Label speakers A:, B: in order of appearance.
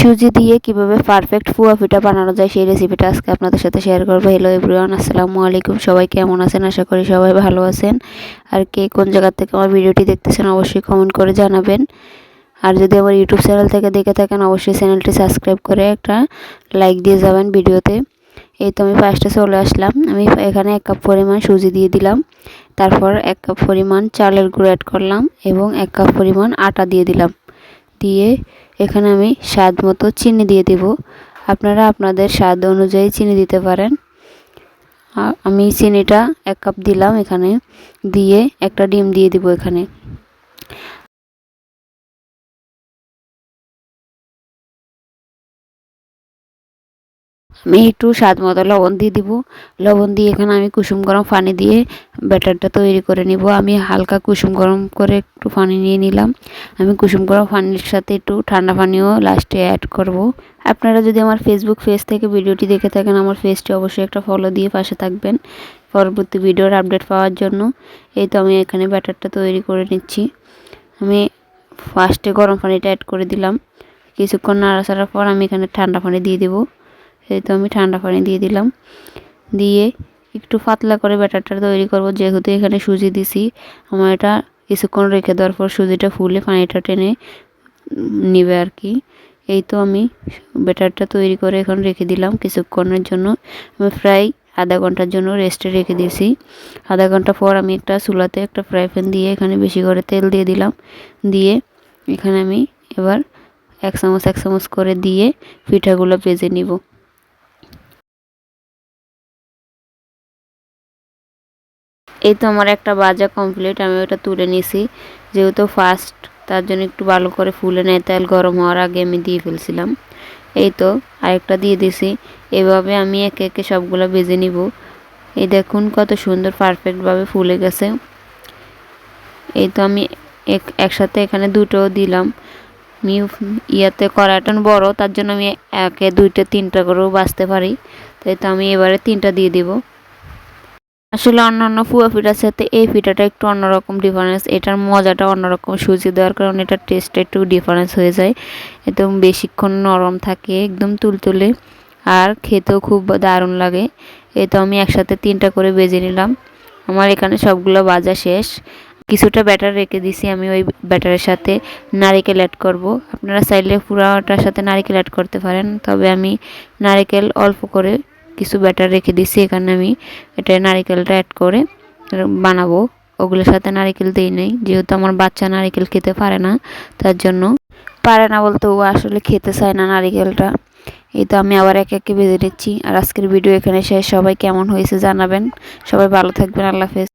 A: সুজি দিয়ে কিভাবে পারফেক্ট ফুয়া পিঠা বানানো যায় সেই রেসিপিটা আজকে আপনাদের সাথে শেয়ার করব। হ্যালো এভরিওয়ান, আসসালামু আলাইকুম। সবাই কেমন আছেন? আশা করি সবাই ভালো আছেন। আর কে কোন জায়গা থেকে আমার ভিডিওটি দেখতেছেন অবশ্যই কমেন্ট করে জানাবেন। আর যদি আমার ইউটিউব চ্যানেল থেকে দেখে থাকেন অবশ্যই চ্যানেলটি সাবস্ক্রাইব করে একটা লাইক দিয়ে যাবেন ভিডিওতে। এই তো আমি ফার্স্টে চলে আসলাম। আমি এখানে 1 কাপ পরিমাণ সুজি দিয়ে দিলাম, তারপর 1 কাপ পরিমাণ চালের গুঁড়ো অ্যাড করলাম এবং 1 কাপ পরিমাণ আটা দিয়ে দিলাম। দিয়ে এখানে আমি স্বাদ মতো চিনি দিয়ে দেব। আপনারা আপনাদের স্বাদ অনুযায়ী চিনি দিতে পারেন। আমি চিনিটা 1 কাপ দিলাম এখানে, দিয়ে একটা ডিম দিয়ে দিব এখানে। আমি একটু স্বাদ মতো লবণ দিয়ে দিব। লবণ দিয়ে এখানে আমি কুসুম গরম পানি দিয়ে ব্যাটারটা তৈরি করে নিব। আমি হালকা কুসুম গরম করে একটু পানি নিয়ে নিলাম। আমি কুসুম গরম পানির সাথে একটু ঠান্ডা পানিও লাস্টে অ্যাড করব। আপনারা যদি আমার ফেসবুক পেজ থেকে ভিডিওটি দেখে থাকেন আমার পেজটি অবশ্যই একটা ফলো দিয়ে পাশে থাকবেন পরবর্তী ভিডিওর আপডেট পাওয়ার জন্য। এই তো আমি এখানে ব্যাটারটা তৈরি করে নিচ্ছি। আমি ফার্স্টে গরম পানিটা অ্যাড করে দিলাম। কিছুক্ষণ নাড়াচাড়ার পর আমি এখানে ঠান্ডা পানি দিয়ে দেবো। এই তো আমি ঠান্ডা পানি দিয়ে দিলাম। দিয়ে একটু পাতলা করে ব্যাটারটা তৈরি করব। যেহেতু এখানে সুজি দিছি, আমার এটা কিছুক্ষণ রেখে দেওয়ার পর সুজিটা ফুলে পানিটা টেনে নিবে আর কি। এই তো আমি ব্যাটারটা তৈরি করে এখন রেখে দিলাম কিছুক্ষণের জন্য। আমি প্রায় আধা ঘন্টার জন্য রেস্টে রেখে দিয়েছি। আধা ঘন্টা পর আমি একটা চুলাতে একটা ফ্রাই প্যান দিয়ে এখানে বেশি করে তেল দিয়ে দিলাম। দিয়ে এখানে আমি এবার 1 চামচ করে দিয়ে পিঠাগুলো ভেজে নিব। এই তো আমার একটা ভাজা কমপ্লিট, আমি ওটা তুলে নিছি। যেহেতু ফার্স্ট তার জন্য একটু ভালো করে ফুলে নেয়, তেল গরম হওয়ার আগে আমি দিয়ে ফেলছিলাম। এই তো আরেকটা দিয়ে দিছি। এভাবে আমি একে একে সবগুলো ভেজে নিব। এই দেখুন কত সুন্দর পারফেক্টভাবে ফুলে গেছে। এই তো আমি একসাথে এখানে দুটো দিলাম। আমি ইয়াতে কড়াইটা বড়, তার জন্য আমি 1, 2, 3টা করেও ভাজতে পারি। তাই তো আমি এবারে 3টা দিয়ে দিব। আসলে অন্যান্য ফুয়া পিঠার সাথে এই পিঠাটা একটু অন্যরকম ডিফারেন্স। এটার মজাটা অন্যরকম, সুজি দেওয়ার কারণে এটার টেস্টটা একটু ডিফারেন্স হয়ে যায়। একদম বেশিক্ষণ নরম থাকে, একদম তুলতুলে, আর খেতেও খুব দারুণ লাগে। এই তো আমি একসাথে 3টা করে ভেজে নিলাম। আমার এখানে সবগুলো ভাজা শেষ। কিছুটা ব্যাটার রেখে দিছি, আমি ওই ব্যাটারের সাথে নারিকেল অ্যাড করব। আপনারা চাইলে পুরাটার সাথে নারিকেল অ্যাড করতে পারেন, তবে আমি নারিকেল অল্প করে কিছু ব্যাটার রেখে দিছি। এখানে আমি এটা নারিকেলটা অ্যাড করে বানাবো। ওগুলোর সাথে নারিকেল দিই নাই, যেহেতু আমার বাচ্চা নারিকেল খেতে পারে না, তার জন্য। পারে না বলতে, ও আসলে খেতে চায় না নারিকেলটা। এই তো আমি আবার একে একে ভেজে নিচ্ছি। আর আজকের ভিডিও এখানে শেষ। সবাই কেমন হয়েছে জানাবেন। সবাই ভালো থাকবেন। আল্লাহ হাফেজ।